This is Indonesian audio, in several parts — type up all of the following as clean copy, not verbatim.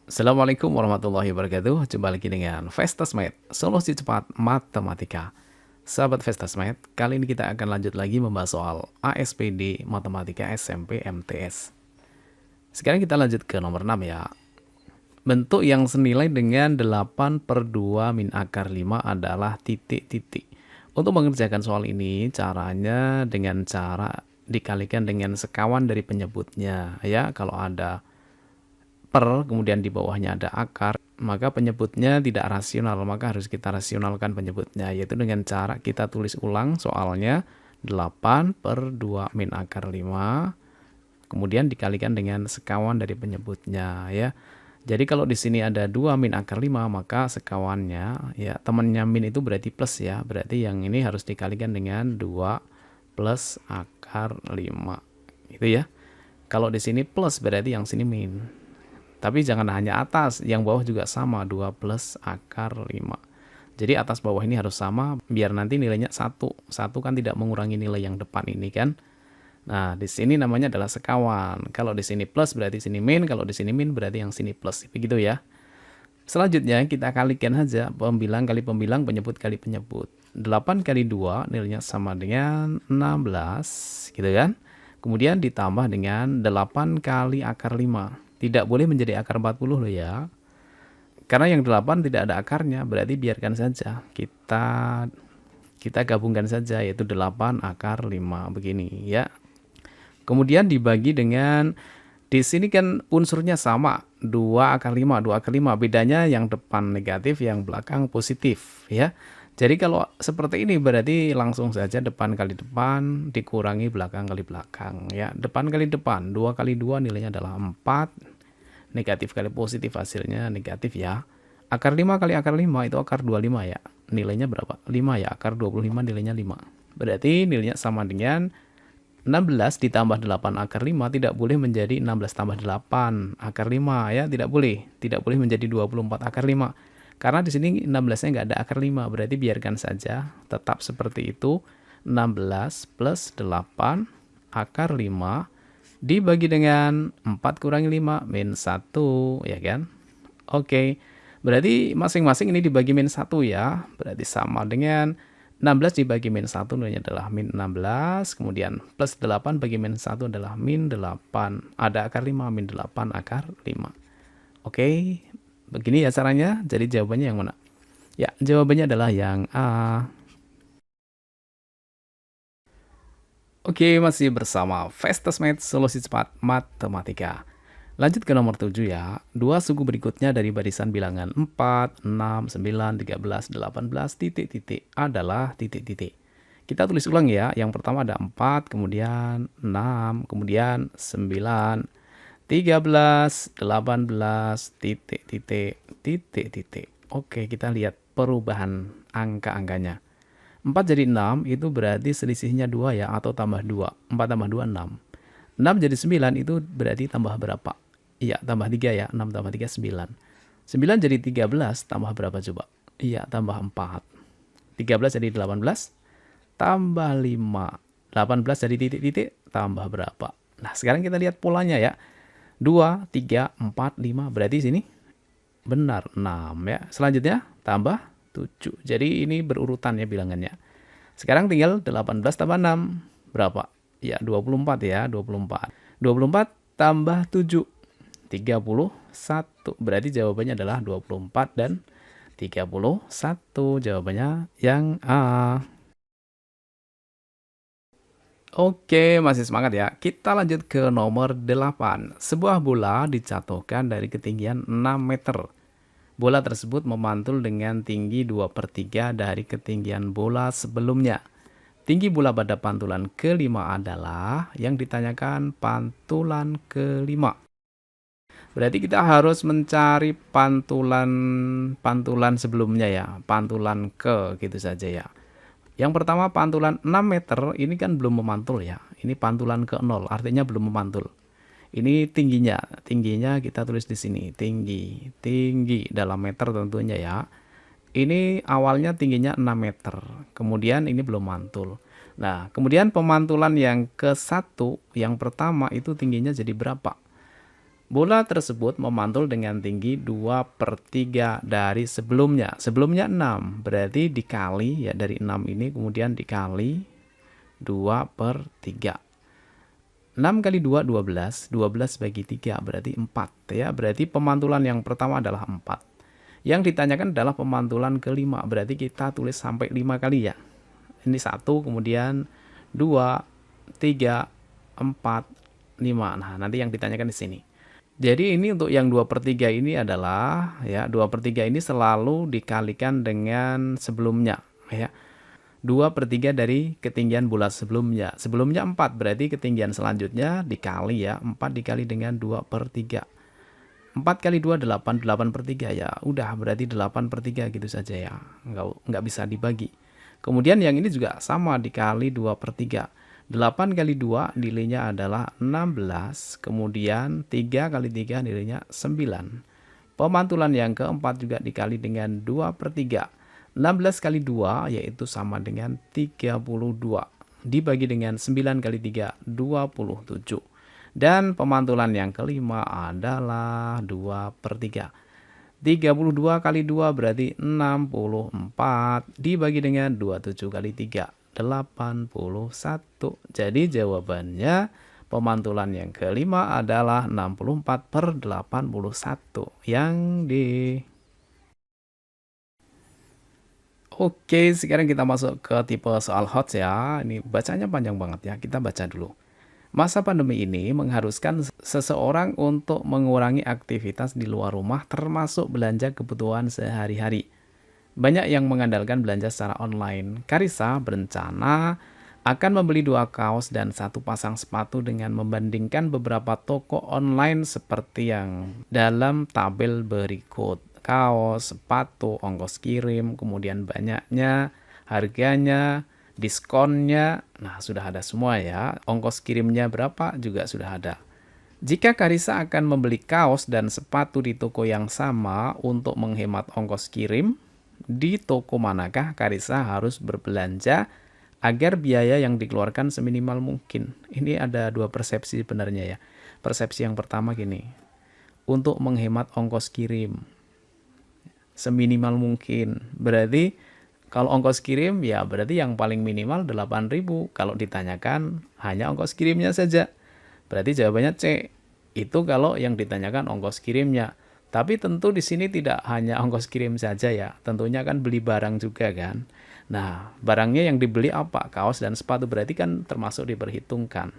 Assalamualaikum warahmatullahi wabarakatuh. Jumpa lagi dengan Vestasmate, solusi cepat matematika. Sahabat Vestasmate, kali ini kita akan lanjut lagi membahas soal ASPD Matematika SMP MTS. Sekarang kita lanjut ke nomor 6 ya. Bentuk yang senilai dengan 8 per 2 min akar 5 adalah titik-titik. Untuk mengerjakan soal ini, caranya dengan cara dikalikan dengan sekawan dari penyebutnya. Ya, kalau ada per, kemudian di bawahnya ada akar, maka penyebutnya tidak rasional, maka harus kita rasionalkan penyebutnya, yaitu dengan cara kita tulis ulang soalnya 8 per 2 min akar 5, kemudian dikalikan dengan sekawan dari penyebutnya ya. Jadi kalau di sini ada 2 min akar 5, maka sekawannya ya temannya min itu berarti plus ya, berarti yang ini harus dikalikan dengan 2 plus akar 5 itu ya. Kalau di sini plus berarti yang sini min. Tapi jangan hanya atas, yang bawah juga sama, 2 plus akar 5. Jadi atas bawah ini harus sama, biar nanti nilainya 1. 1 kan tidak mengurangi nilai yang depan ini kan. Nah, di sini namanya adalah sekawan. Kalau di sini plus berarti sini min, kalau di sini min berarti yang sini plus. Begitu ya. Selanjutnya kita kalikan saja pembilang kali pembilang, penyebut kali penyebut. 8 kali 2 nilainya sama dengan 16, gitu kan. Kemudian ditambah dengan 8 kali akar 5. Tidak boleh menjadi akar 40 loh ya. Karena yang 8 tidak ada akarnya, berarti biarkan saja. Kita gabungkan saja, yaitu 8 akar 5 begini ya. Kemudian dibagi dengan, di sini kan unsurnya sama, 2 akar 5, 2 akar 5. Bedanya yang depan negatif, yang belakang positif ya. Jadi kalau seperti ini berarti langsung saja depan kali depan dikurangi belakang kali belakang ya. Depan kali depan, 2 kali 2 nilainya adalah 4. Negatif kali positif hasilnya negatif ya. Akar 5 kali akar 5 itu akar 25 ya. Nilainya berapa? 5 ya. Akar 25 nilainya 5. Berarti nilainya sama dengan 16 ditambah 8 akar 5 tidak boleh menjadi 16 tambah 8 akar 5 ya. Tidak boleh. Tidak boleh menjadi 24 akar 5. Karena di sini 16-nya nggak ada akar 5, berarti biarkan saja tetap seperti itu. 16 plus 8 akar 5 dibagi dengan 4 kurangi 5 min 1 ya kan. Oke, berarti masing-masing ini dibagi min 1 ya, berarti sama dengan 16 dibagi min 1 nilainya adalah min 16, kemudian plus 8 bagi min 1 adalah min 8, ada akar 5 min 8 akar 5. Oke, begini ya caranya. Jadi jawabannya yang mana? Ya, jawabannya adalah yang A. Oke, masih bersama Vestasmate, solusi cepat matematika. Lanjut ke nomor 7 ya. Dua suku berikutnya dari barisan bilangan 4, 6, 9, 13, 18, titik-titik adalah titik-titik. Kita tulis ulang ya. Yang pertama ada 4, kemudian 6, kemudian 9, 13, 18, titik-titik, titik-titik. Oke, kita lihat perubahan angka-angkanya. 4 jadi 6, itu berarti selisihnya 2 ya, atau tambah 2. 4 tambah 2, 6. 6 jadi 9, itu berarti tambah berapa? Iya, tambah 3 ya. 6 tambah 3, 9. 9 jadi 13, tambah berapa coba? Iya, tambah 4. 13 jadi 18, tambah 5. 18 jadi titik-titik, tambah berapa? Nah, sekarang kita lihat polanya ya. 2, 3, 4, 5. Berarti sini benar 6 ya. Selanjutnya tambah 7. Jadi ini berurutan ya bilangannya. Sekarang tinggal 18 tambah 6. Berapa? Ya 24 ya. 24. 24 tambah 7. 31. Berarti jawabannya adalah 24 dan 31. Jawabannya yang A. Oke, masih semangat ya. Kita lanjut ke nomor 8. Sebuah bola dijatuhkan dari ketinggian 6 meter. Bola tersebut memantul dengan tinggi 2/3 dari ketinggian bola sebelumnya. Tinggi bola pada pantulan kelima adalah yang ditanyakan pantulan kelima. Berarti kita harus mencari pantulan sebelumnya ya. Pantulan ke gitu saja ya. Yang pertama pantulan 6 meter ini kan belum memantul ya. Ini pantulan ke 0 artinya belum memantul. Ini tingginya kita tulis di sini, tinggi dalam meter tentunya ya. Ini awalnya tingginya 6 meter, kemudian ini belum mantul. Nah, kemudian pemantulan yang ke-1, yang pertama itu tingginya jadi berapa? Bola tersebut memantul dengan tinggi 2/3 dari sebelumnya. Sebelumnya 6, berarti dikali ya dari 6 ini kemudian dikali 2/3. 6 kali 2, 12. 12 bagi 3 berarti 4 ya. Berarti pemantulan yang pertama adalah 4. Yang ditanyakan adalah pemantulan kelima, berarti kita tulis sampai 5 kali ya. Ini 1, kemudian 2, 3, 4, 5. Nah, nanti yang ditanyakan di sini. Jadi ini untuk yang 2/3 ini adalah ya 2/3 ini selalu dikalikan dengan sebelumnya ya. 2/3 dari ketinggian bulat sebelumnya. Sebelumnya 4 berarti ketinggian selanjutnya dikali ya. 4 dikali dengan 2/3. 4 kali 2 8, 8/3 ya. Udah berarti 8/3 gitu saja ya. Nggak bisa dibagi. Kemudian yang ini juga sama dikali 2/3. 8 kali 2 nilainya adalah 16, kemudian 3 kali 3 nilainya 9. Pemantulan yang keempat juga dikali dengan 2/3. 16 kali 2 yaitu sama dengan 32. Dibagi dengan 9 kali 3, 27. Dan pemantulan yang kelima adalah 2/3. 32 kali 2 berarti 64. Dibagi dengan 27 kali 3. 81. Jadi jawabannya pemantulan yang kelima adalah 64/81 yang D. Oke, sekarang kita masuk ke tipe soal HOTS ya. Ini bacanya panjang banget ya. Kita baca dulu. Masa pandemi ini mengharuskan seseorang untuk mengurangi aktivitas di luar rumah termasuk belanja kebutuhan sehari-hari. Banyak yang mengandalkan belanja secara online. Karissa berencana akan membeli 2 kaos dan 1 pasang sepatu dengan membandingkan beberapa toko online seperti yang dalam tabel berikut. Kaos, sepatu, ongkos kirim, kemudian banyaknya, harganya, diskonnya. Nah, sudah ada semua ya. Ongkos kirimnya berapa juga sudah ada. Jika Karissa akan membeli kaos dan sepatu di toko yang sama untuk menghemat ongkos kirim, di toko manakah Karissa harus berbelanja agar biaya yang dikeluarkan seminimal mungkin? Ini ada 2 persepsi sebenarnya ya. Persepsi yang pertama gini, untuk menghemat ongkos kirim seminimal mungkin. Berarti kalau ongkos kirim ya berarti yang paling minimal 8.000. Kalau ditanyakan hanya ongkos kirimnya saja. Berarti jawabannya C. Itu kalau yang ditanyakan ongkos kirimnya. Tapi tentu di sini tidak hanya ongkos kirim saja ya. Tentunya kan beli barang juga kan. Nah, barangnya yang dibeli apa? Kaos dan sepatu berarti kan termasuk diperhitungkan.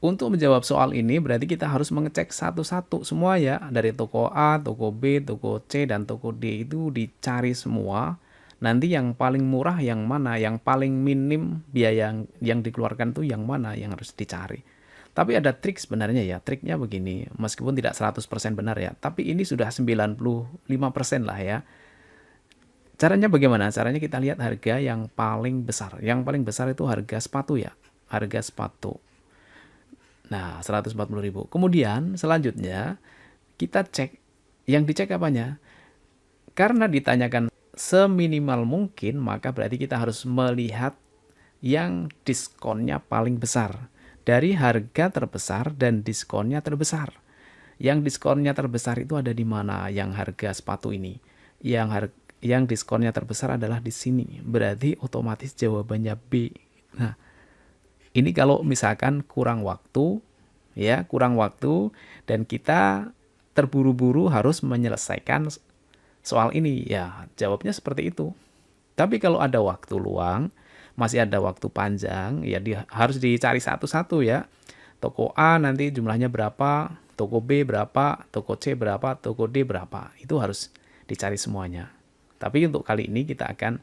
Untuk menjawab soal ini berarti kita harus mengecek satu-satu semua ya. Dari toko A, toko B, toko C, dan toko D itu dicari semua. Nanti yang paling murah yang mana, yang paling minim biaya yang dikeluarkan tuh yang mana yang harus dicari. Tapi ada trik sebenarnya ya, triknya begini, meskipun tidak 100% benar ya, tapi ini sudah 95% lah ya. Caranya bagaimana? Caranya kita lihat harga yang paling besar. Yang paling besar itu harga sepatu ya, harga sepatu. Nah, 140.000. Kemudian selanjutnya kita cek, yang dicek apanya? Karena ditanyakan seminimal mungkin, maka berarti kita harus melihat yang diskonnya paling besar. Dari harga terbesar dan diskonnya terbesar. Yang diskonnya terbesar itu ada di mana? Yang harga sepatu ini. Yang diskonnya terbesar adalah di sini. Berarti otomatis jawabannya B. Nah, ini kalau misalkan kurang waktu, ya kurang waktu, dan kita terburu-buru harus menyelesaikan soal ini, ya jawabnya seperti itu. Tapi kalau ada waktu luang, masih ada waktu panjang, ya harus dicari satu-satu ya. Toko A nanti jumlahnya berapa, toko B berapa, toko C berapa, toko D berapa. Itu harus dicari semuanya. Tapi untuk kali ini kita akan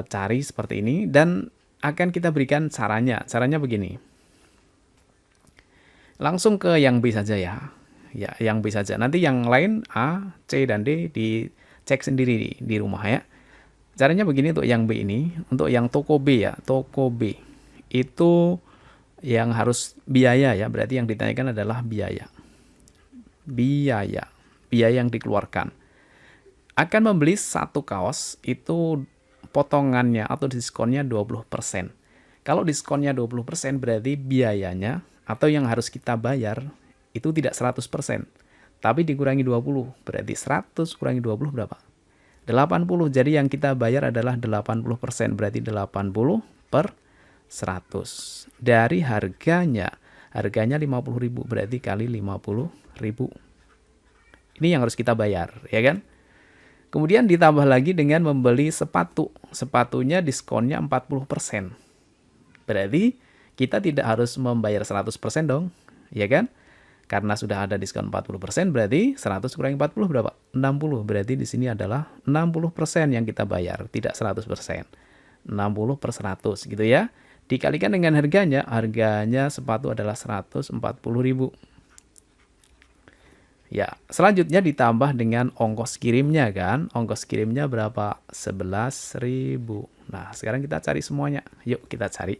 cari seperti ini dan akan kita berikan caranya. Caranya begini. Langsung ke yang B saja ya. Ya, yang B saja. Nanti yang lain A, C, dan D dicek sendiri di rumah ya. Caranya begini untuk yang B ini, untuk yang toko B ya, toko B itu yang harus biaya ya, berarti yang ditanyakan adalah biaya. Biaya yang dikeluarkan. Akan membeli 1 kaos itu potongannya atau diskonnya 20%. Kalau diskonnya 20% berarti biayanya atau yang harus kita bayar itu tidak 100%, tapi dikurangi 20, berarti 100 kurangi 20 berapa? 80, jadi yang kita bayar adalah 80%, berarti 80 per 100. Dari harganya 50.000, berarti kali 50.000. Ini yang harus kita bayar, ya kan? Kemudian ditambah lagi dengan membeli sepatu. Sepatunya diskonnya 40%. Berarti kita tidak harus membayar 100% dong, ya kan? Karena sudah ada diskon 40%, berarti 100 kurangi 40 berapa? 60. Berarti di sini adalah 60% yang kita bayar, tidak 100%. 60 per 100 gitu ya. Dikalikan dengan harganya sepatu adalah 140.000. Ya, selanjutnya ditambah dengan ongkos kirimnya kan. Ongkos kirimnya berapa? 11.000. Nah, sekarang kita cari semuanya. Yuk kita cari.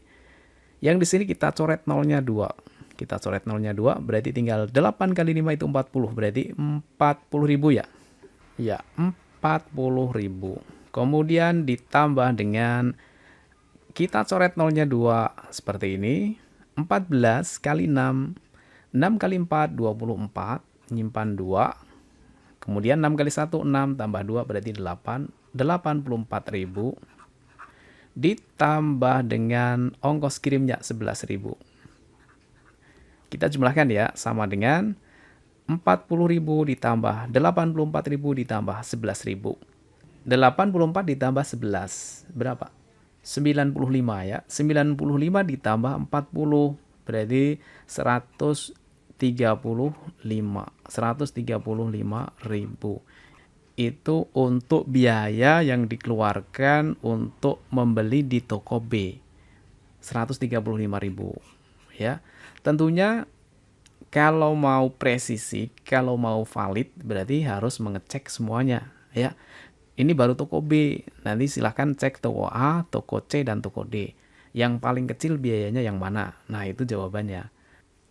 Yang di sini kita coret nolnya 2. Kita coret nolnya 2, berarti tinggal 8 kali 5 itu 40. Berarti 40.000 ya. Ya, 40.000. Kemudian ditambah dengan kita coret nolnya 2 seperti ini. 14 kali 6. 6 kali 4, 24. Nyimpan 2, kemudian 6 kali 1, 6, tambah 2 berarti 8, 84.000, ditambah dengan ongkos kirimnya 11.000. Kita jumlahkan ya, sama dengan 40.000 ditambah 84.000 ditambah 11.000. 84 ditambah 11, berapa? 95 ya, 95 ditambah 40, berarti 135.000. Itu untuk biaya yang dikeluarkan untuk membeli di toko B. 135.000 ya. Tentunya kalau mau presisi, kalau mau valid berarti harus mengecek semuanya ya. Ini baru toko B. Nanti silahkan cek toko A, toko C, dan toko D. Yang paling kecil biayanya yang mana? Nah, itu jawabannya.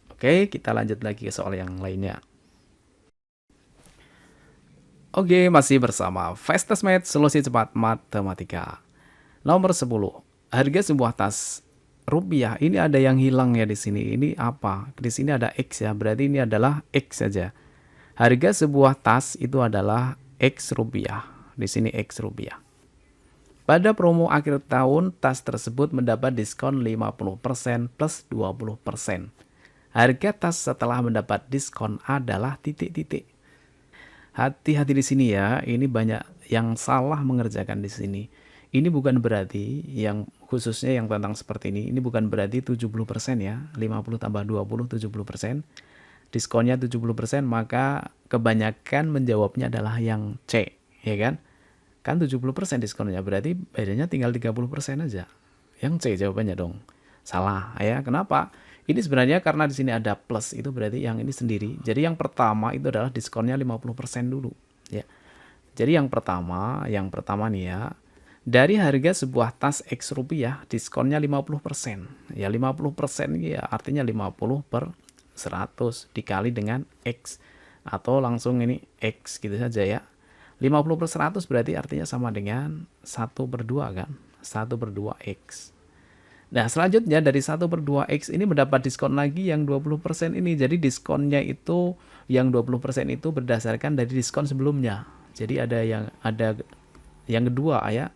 Oke, kita lanjut lagi ke soal yang lainnya. Oke, masih bersama Fastest Math, solusi cepat matematika. Nomor 10. Harga sebuah tas rupiah. Ini ada yang hilang ya di sini. Ini apa? Di sini ada X ya. Berarti ini adalah X saja. Harga sebuah tas itu adalah X rupiah. Di sini X rupiah. Pada promo akhir tahun, tas tersebut mendapat diskon 50% plus 20%. Harga tas setelah mendapat diskon adalah titik-titik. Hati-hati di sini ya, ini banyak yang salah mengerjakan di sini. Ini bukan berarti yang khususnya yang tentang seperti ini bukan berarti 70% ya, 50 tambah 20 70%. Diskonnya 70%, maka kebanyakan menjawabnya adalah yang C, ya kan? Kan 70% diskonnya, berarti bedanya tinggal 30% aja. Yang C jawabannya dong. Salah ya. Kenapa? Ini sebenarnya karena di sini ada plus, itu berarti yang ini sendiri. Jadi yang pertama itu adalah diskonnya 50% dulu ya. Jadi yang pertama nih ya, dari harga sebuah tas X rupiah diskonnya 50%. Ya 50% ya artinya 50 per 100 dikali dengan X, atau langsung ini X gitu saja ya. 50 per 100 berarti artinya sama dengan 1 per 2 kan. 1 per 2 X. Nah, selanjutnya dari 1 per 2X ini mendapat diskon lagi yang 20% ini. Jadi diskonnya itu yang 20% itu berdasarkan dari diskon sebelumnya. Jadi ada yang kedua ya.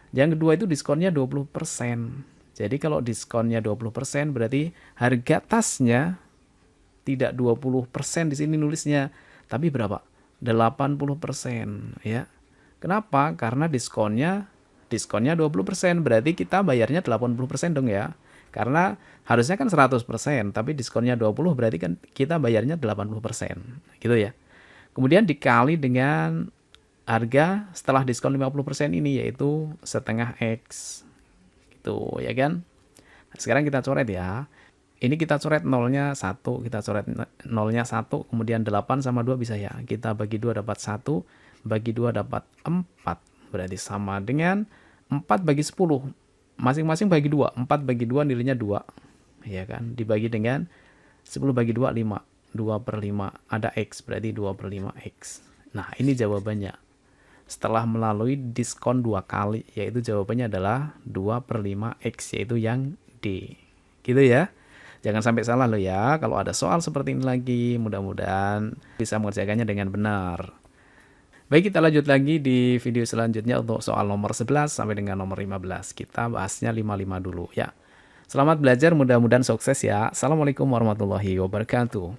Yang kedua itu diskonnya 20%. Jadi kalau diskonnya 20% berarti harga tasnya tidak 20% di sini nulisnya, tapi berapa? 80% ya. Kenapa? Karena diskonnya 20%, berarti kita bayarnya 80% dong ya. Karena harusnya kan 100%, tapi diskonnya 20 berarti kan kita bayarnya 80%. Gitu ya. Kemudian dikali dengan harga setelah diskon 50% ini, yaitu setengah X. Gitu ya kan. Sekarang kita coret ya. Ini kita coret nolnya 1, kita coret nolnya 1, kemudian 8 sama 2 bisa ya. Kita bagi 2 dapat 1, bagi 2 dapat 4. Berarti sama dengan 4 bagi 10. Masing-masing bagi 2. 4 bagi 2 nilainya 2. Ya kan? Dibagi dengan 10 bagi 2, 5. 2 per 5. Ada X, berarti 2 per 5 X. Nah, ini jawabannya. Setelah melalui diskon 2 kali, yaitu jawabannya adalah 2 per 5 X, yaitu yang D. Gitu ya. Jangan sampai salah loh ya, kalau ada soal seperti ini lagi, mudah-mudahan bisa mengerjakannya dengan benar. Baik, kita lanjut lagi di video selanjutnya untuk soal nomor 11 sampai dengan nomor 15. Kita bahasnya 55 dulu ya. Selamat belajar, mudah-mudahan sukses ya. Assalamualaikum warahmatullahi wabarakatuh.